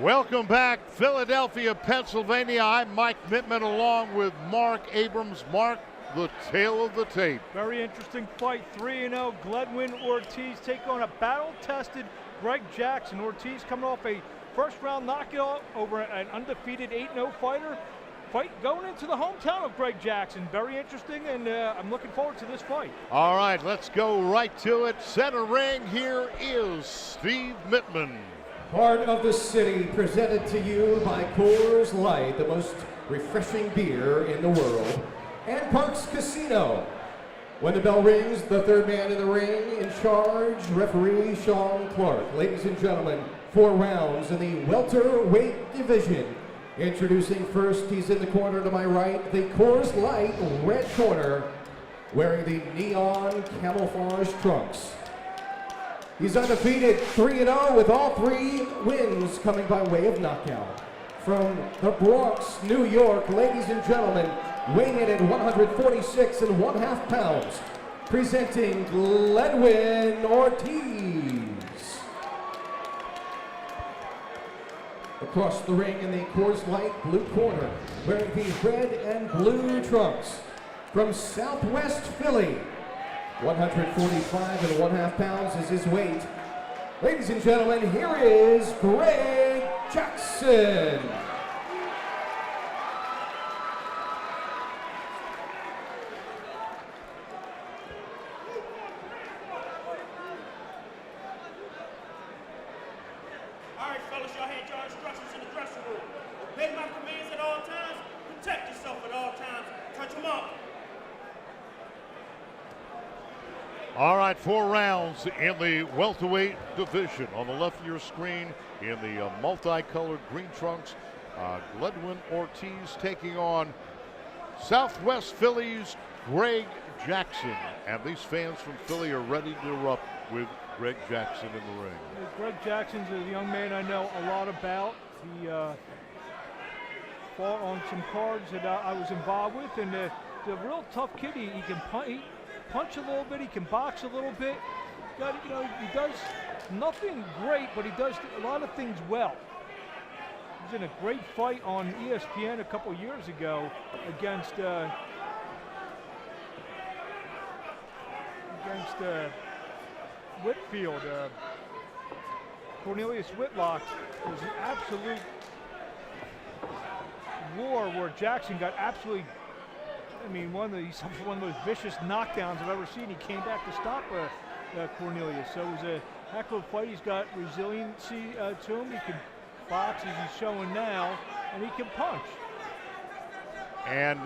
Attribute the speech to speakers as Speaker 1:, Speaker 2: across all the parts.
Speaker 1: Welcome back, Philadelphia, Pennsylvania. I'm Mike Mittman along with Mark Abrams. Mark, the tale of the tape.
Speaker 2: Very interesting fight. 3-0. Gledwin Ortiz take on a battle-tested Greg Jackson. Ortiz coming off a first-round knockout over an undefeated 8-0 fighter. Fight going into the hometown of Greg Jackson. Very interesting, and I'm looking forward to this fight.
Speaker 1: All right, let's go right to it. Center ring, here is Steve Mittman.
Speaker 3: Heart of the City, presented to you by Coors Light, the most refreshing beer in the world, and Parks Casino. When the bell rings, the third man in the ring, in charge, referee Sean Clark. Ladies and gentlemen, 4 rounds in the welterweight division. Introducing first, he's in the corner to my right, the Coors Light red corner, wearing the neon camouflage trunks. He's undefeated, 3-0 with all 3 wins coming by way of knockout. From the Bronx, New York, ladies and gentlemen, weighing in at 146½ pounds, presenting Gledwin Ortiz. Across the ring in the Coors Light blue corner, wearing the red and blue trunks, from Southwest Philly, 145½ pounds is his weight. Ladies and gentlemen, here is Greg Jackson.
Speaker 4: All right, fellas, y'all had your instructions in the dressing room. Obey my commands at all times. Protect yourself at all times. Touch them up.
Speaker 1: All right, 4 rounds in the welterweight division. On the left of your screen, in the multicolored green trunks, Gledwin Ortiz taking on Southwest Philly's Greg Jackson. And these fans from Philly are ready to erupt with Greg Jackson in the ring.
Speaker 2: Greg Jackson's a young man I know a lot about. He fought on some cards that I was involved with, and the real tough kid. He can punch a little bit, he can box a little bit. He does nothing great, but he does a lot of things well. He was in a great fight on ESPN a couple years ago against Whitfield. Cornelius Whitlock. It was an absolute war where Jackson got absolutely, one of those vicious knockdowns I've ever seen. He came back to stop Cornelius. So it was a heck of a fight. He's got resiliency to him. He can box, as he's showing now, and he can punch.
Speaker 1: And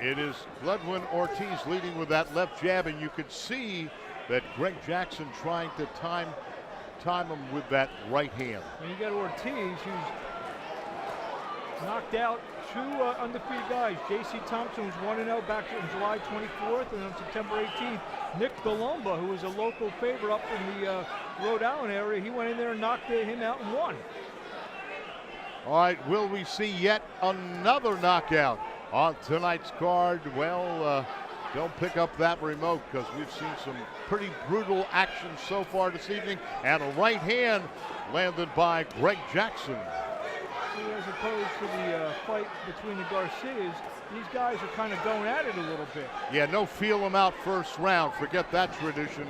Speaker 1: it is Gledwin Ortiz leading with that left jab, and you could see that Greg Jackson trying to time him with that right hand.
Speaker 2: And you got Ortiz, who's knocked out 2 undefeated guys. J.C. Thompson was 1-0 back on July 24th, and on September 18th, Nick Galomba, who was a local favorite up in the Rhode Island area, he went in there and knocked him out and won.
Speaker 1: All right, will we see yet another knockout on tonight's card? Well, don't pick up that remote, because we've seen some pretty brutal action so far this evening, and a right hand landed by Greg Jackson.
Speaker 2: As opposed to the fight between the Garcias, these guys are kind of going at it a little bit.
Speaker 1: Yeah, no feel them out first round. Forget that tradition.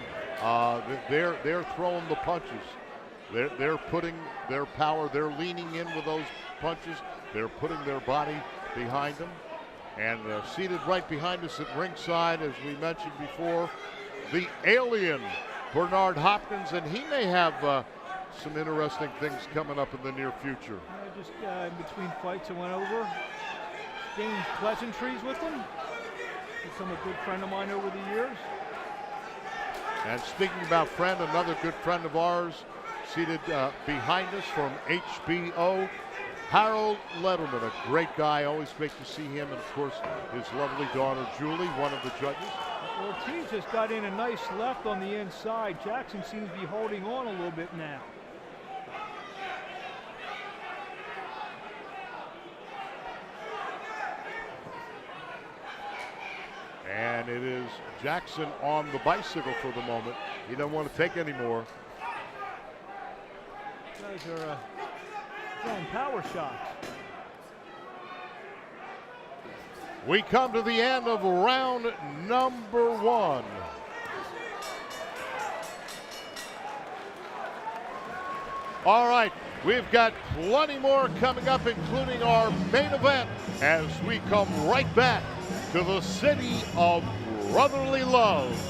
Speaker 1: They're throwing the punches. They're putting their power. They're leaning in with those punches. They're putting their body behind them. And seated right behind us at ringside, as we mentioned before, the alien Bernard Hopkins, and he may have some interesting things coming up in the near future.
Speaker 2: Just in between fights I went over, exchanged pleasantries with him. Become a good friend of mine over the years.
Speaker 1: And speaking about friend, another good friend of ours, seated behind us from HBO, Harold Letterman, a great guy. Always great to see him, and of course his lovely daughter Julie, one of the judges.
Speaker 2: Ortiz just got in a nice left on the inside. Jackson seems to be holding on a little bit now.
Speaker 1: And it is Jackson on the bicycle for the moment. He doesn't want to take any more.
Speaker 2: Guys are Throwing power shots.
Speaker 1: We come to the end of round number 1. All right, we've got plenty more coming up, including our main event, as we come right back to the city of brotherly love.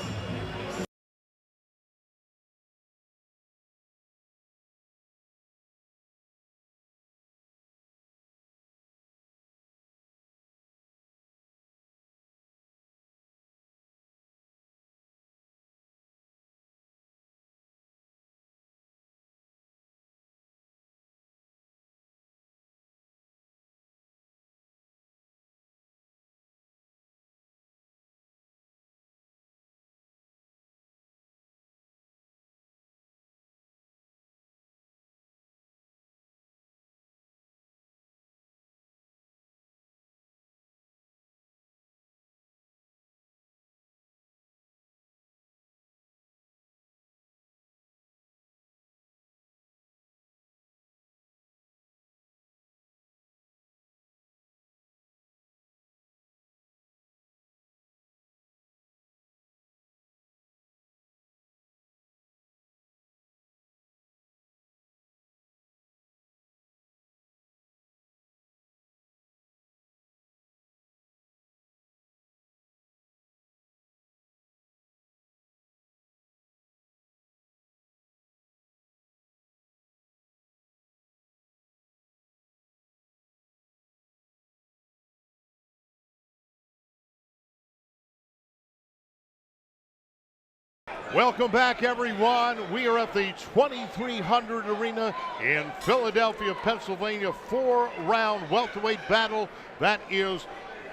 Speaker 1: Welcome back, everyone. We are at the 2300 Arena in Philadelphia, Pennsylvania. 4-round welterweight battle. That is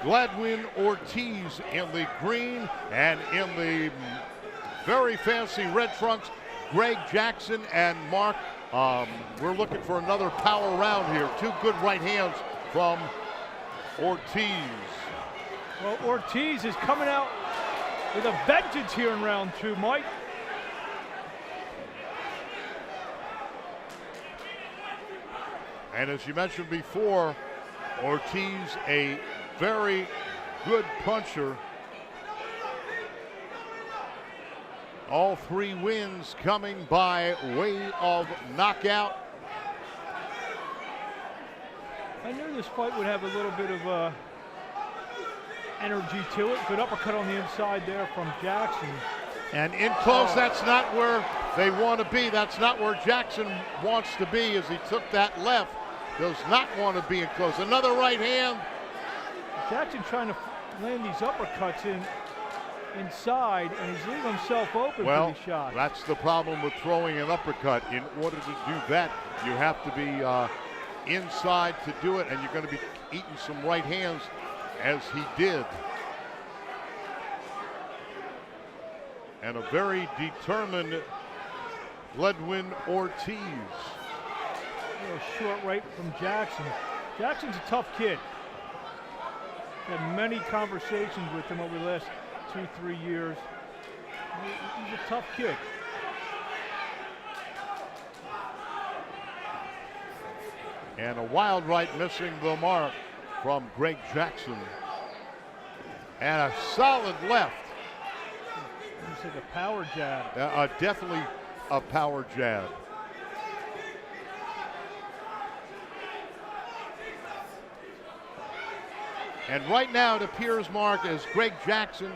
Speaker 1: Gladwin Ortiz in the green, and in the very fancy red trunks, Greg Jackson and Mark. We're looking for another power round here. 2 good right hands from Ortiz.
Speaker 2: Well, Ortiz is coming out with a vengeance here in round 2, Mike.
Speaker 1: And as you mentioned before, Ortiz, a very good puncher. All 3 wins coming by way of knockout.
Speaker 2: I knew this fight would have a little bit of energy to it. Good uppercut on the inside there from Jackson.
Speaker 1: And in close, that's not where they want to be. That's not where Jackson wants to be, as he took that left. Does not want to be in close. Another right hand.
Speaker 2: Jackson trying to land these uppercuts inside, and he's leaving himself open for these shots.
Speaker 1: That's the problem with throwing an uppercut. In order to do that, you have to be inside to do it, and you're going to be eating some right hands, as he did. And a very determined Gladwin Ortiz.
Speaker 2: A little short right from Jackson. Jackson's a tough kid. Had many conversations with him over the last 2-3 years. He's a tough kid.
Speaker 1: And a wild right missing the mark from Greg Jackson. And a solid left.
Speaker 2: It's like a power jab.
Speaker 1: Definitely a power jab. And right now it appears, Mark, as Greg Jackson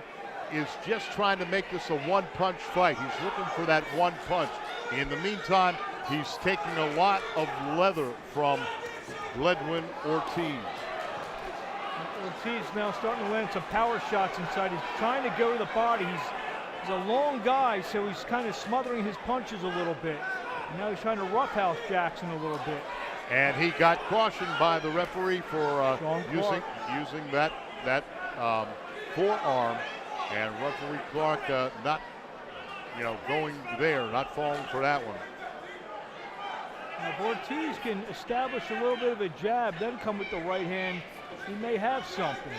Speaker 1: is just trying to make this a one-punch fight. He's looking for that one punch. In the meantime, he's taking a lot of leather from Gladwin Ortiz.
Speaker 2: Ortiz now starting to land some power shots inside. He's trying to go to the body. He's a long guy, so he's kind of smothering his punches a little bit. And now he's trying to roughhouse Jackson a little bit.
Speaker 1: And he got cautioned by the referee for using that forearm, and referee Clark not going there, not falling for that one.
Speaker 2: Now, if Ortiz can establish a little bit of a jab, then come with the right hand, he may have something.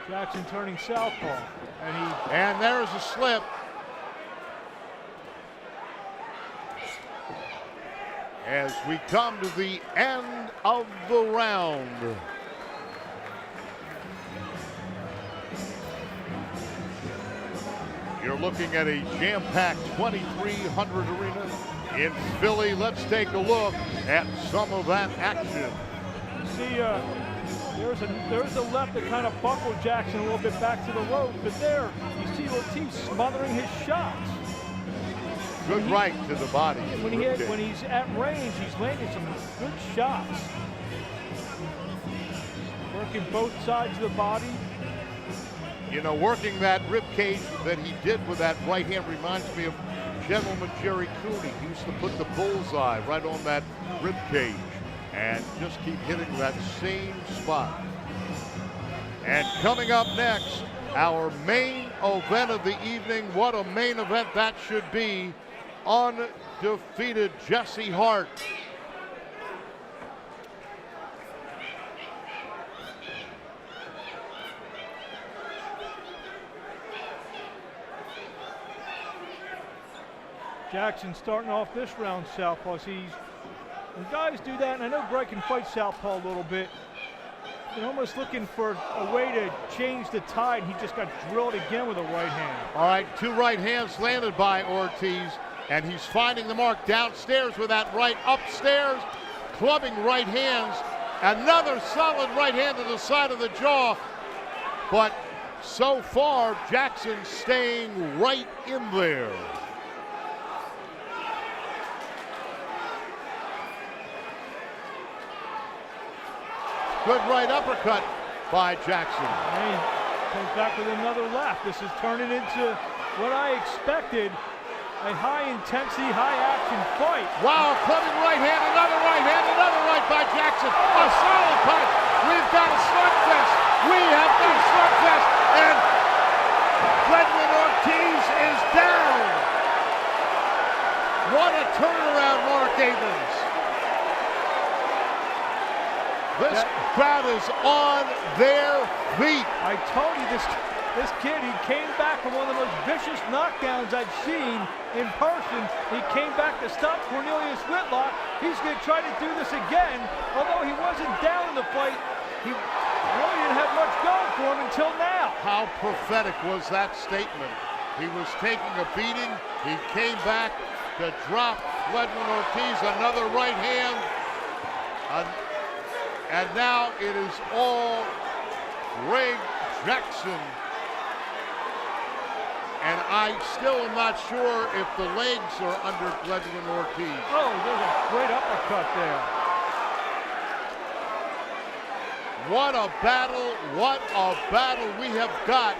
Speaker 2: Jackson turning southpaw,
Speaker 1: and there's a slip. as we come to the end of the round. You're looking at a jam-packed 2,300 arena in Philly. Let's take a look at some of that action.
Speaker 2: See, there's a left that kind of buckled Jackson a little bit back to the ropes, but there you see Ortiz smothering his shots.
Speaker 1: Good right to the body.
Speaker 2: When he's at range, he's landing some good shots. Working both sides of the body.
Speaker 1: You know, working that rib cage that he did with that right hand reminds me of Gentleman Jerry Cooney. He used to put the bullseye right on that rib cage and just keep hitting that same spot. And coming up next, our main event of the evening. What a main event that should be. Undefeated Jesse Hart.
Speaker 2: Jackson starting off this round southpaw. When guys do that, and I know Greg can fight southpaw a little bit, they're almost looking for a way to change the tide. He just got drilled again with a right hand.
Speaker 1: All right, 2 right hands landed by Ortiz, and he's finding the mark downstairs with that right, upstairs, clubbing right hands. Another solid right hand to the side of the jaw, but so far, Jackson staying right in there. Good right uppercut by Jackson.
Speaker 2: And he comes back with another left. This is turning into what I expected, a high-intensity, high-action fight.
Speaker 1: Wow, clubbing right hand, another right by Jackson. A solid punch. We've got a slugfest. We have got a slugfest. And Fredwin Ortiz is down. What a turnaround, Mark Abrams. This crowd is on their feet.
Speaker 2: I told you this kid, he came back from one of the most vicious knockdowns I've seen in person. He came back to stop Cornelius Whitlock. He's going to try to do this again. Although he wasn't down in the fight, he really didn't have much going for him until now.
Speaker 1: How prophetic was that statement? He was taking a beating. He came back to drop Fredwin Ortiz, another right hand. And now it is all Greg Jackson. And I still am not sure if the legs are under Fredwin Ortiz.
Speaker 2: Oh, there's a great uppercut there.
Speaker 1: What a battle we have got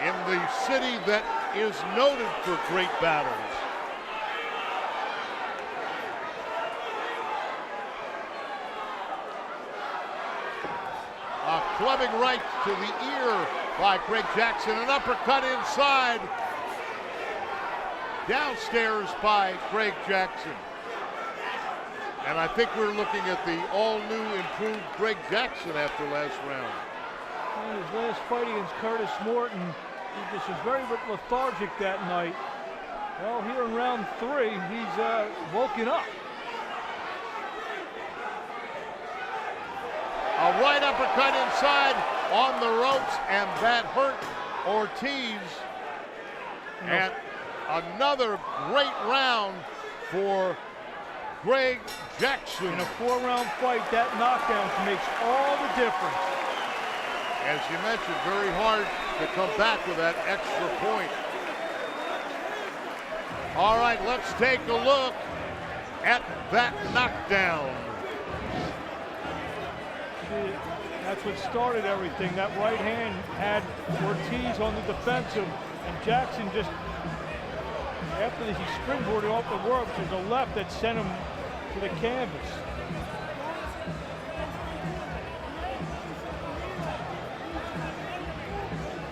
Speaker 1: in the city that is noted for great battles. A clubbing right to the ear by Greg Jackson. An uppercut inside. Downstairs by Greg Jackson. And I think we're looking at the all-new, improved Greg Jackson after last round.
Speaker 2: In his last fight against Curtis Morton, he just was very lethargic that night. Well, here in round 3, he's woken up.
Speaker 1: A right uppercut inside on the ropes, and that hurt Ortiz. And another great round for Greg Jackson.
Speaker 2: In a 4-round fight, that knockdown makes all the difference.
Speaker 1: As you mentioned, very hard to come back with that extra point. All right, let's take a look at that knockdown.
Speaker 2: That's what started everything. That right hand had Ortiz on the defensive, and Jackson just, after he springboarded off the ropes, there's a left that sent him to the canvas.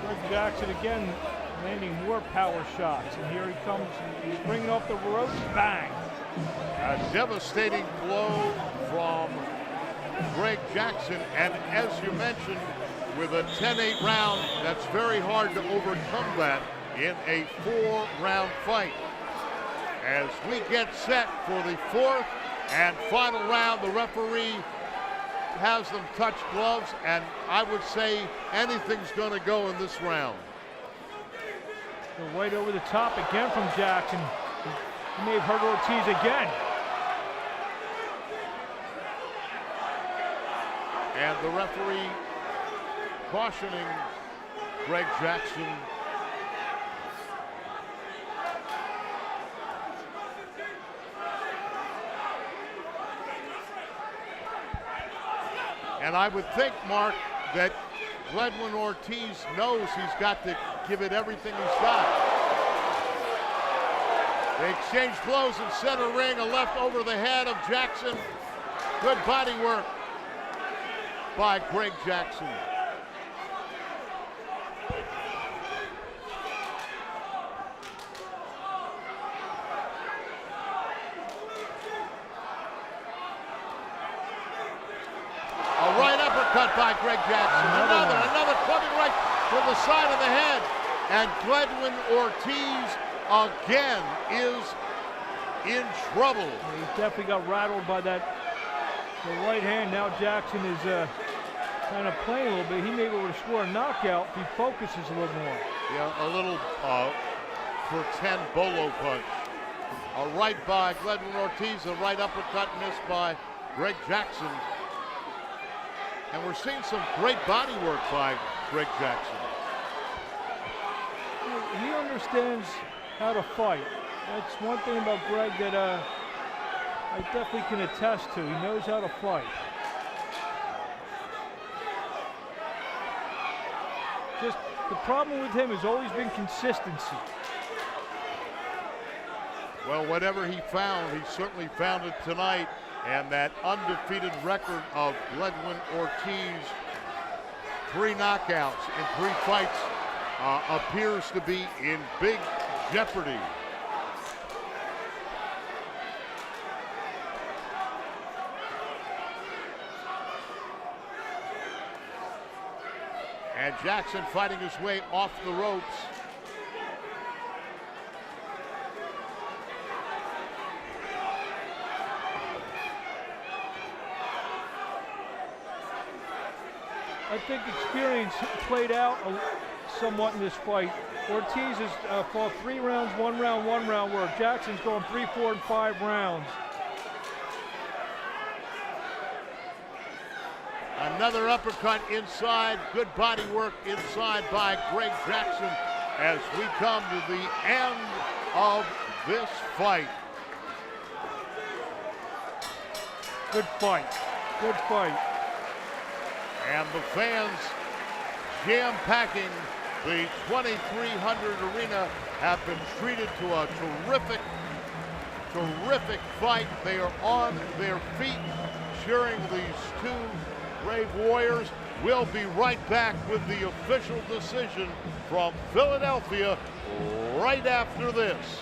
Speaker 2: Greg Jackson again landing more power shots, and here he comes, he's bringing off the ropes, bang.
Speaker 1: A devastating blow from Greg Jackson, and as you mentioned, with a 10-8 round, that's very hard to overcome that in a 4-round fight. As we get set for the 4th And final round, the referee has them touch gloves, and I would say anything's going to go in this round.
Speaker 2: They're right over the top again from Jackson. He may have hurt Ortiz again.
Speaker 1: And the referee cautioning Greg Jackson. And I would think, Mark, that Gledwin Ortiz knows he's got to give it everything he's got. They exchange blows in center ring, a left over the head of Jackson. Good body work by Greg Jackson. A right uppercut by Greg Jackson. Another clubbing right to the side of the head. And Gledwin Ortiz again is in trouble.
Speaker 2: Yeah, he definitely got rattled by the right hand. Now Jackson is kind of playing a little bit. He may be able to score a knockout if he focuses a little more.
Speaker 1: Yeah, a little pretend bolo punch. A right by Gledwin Ortiz, a right uppercut missed by Greg Jackson. And we're seeing some great body work by Greg Jackson.
Speaker 2: He understands how to fight. That's one thing about Greg that I definitely can attest to. He knows how to fight. Just the problem with him has always been consistency.
Speaker 1: Well, whatever he found, he certainly found it tonight. And that undefeated record of Gledwin Ortiz, 3 knockouts in 3 fights, appears to be in big jeopardy. And Jackson fighting his way off the ropes.
Speaker 2: I think experience played out somewhat in this fight. Ortiz has fought 3 rounds, 1 round, 1 round, where Jackson's going 3, 4, and 5 rounds.
Speaker 1: Another uppercut inside, good body work inside by Greg Jackson as we come to the end of this fight.
Speaker 2: Good fight, good fight.
Speaker 1: And the fans jam-packing the 2300 arena have been treated to a terrific fight. They are on their feet cheering these 2 brave warriors. We'll be right back with the official decision from Philadelphia right after this.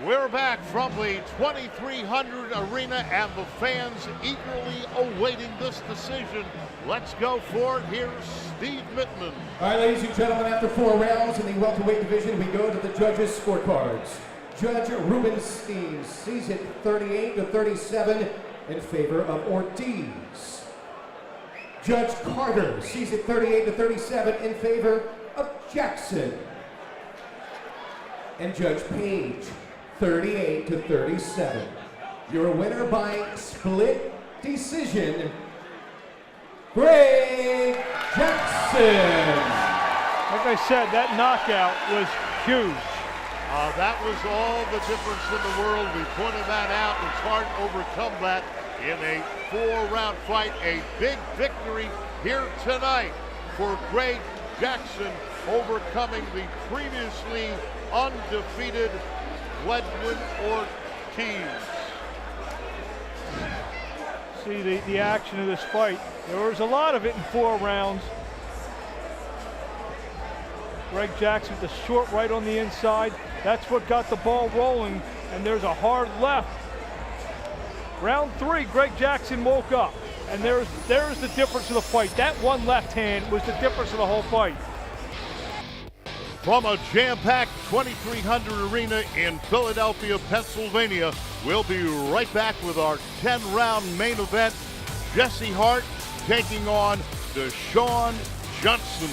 Speaker 1: We're back from the 2300 arena and the fans eagerly awaiting this decision. Let's go for it. Here's Steve Mittman.
Speaker 3: All right, ladies and gentlemen, after 4 rounds in the welterweight division, we go to the judges' scorecards. Judge Rubenstein sees it 38-37 in favor of Ortiz. Judge Carter sees it 38-37 in favor of Jackson. And Judge Page, 38-37. Your winner by split decision, Greg Jackson.
Speaker 2: Like I said, that knockout was huge.
Speaker 1: That was all the difference in the world. We pointed that out. It's hard to overcome that in a 4-round fight. A big victory here tonight for Greg Jackson, overcoming the previously undefeated Ledwin Ortiz.
Speaker 2: See the action of this fight. There was a lot of it in 4 rounds. Greg Jackson with the short right on the inside. That's what got the ball rolling, and there's a hard left. Round 3, Greg Jackson woke up, and there's the difference of the fight. That one left hand was the difference of the whole fight.
Speaker 1: From a jam-packed 2300 arena in Philadelphia, Pennsylvania, we'll be right back with our 10-round main event. Jesse Hart taking on Deshaun Johnson.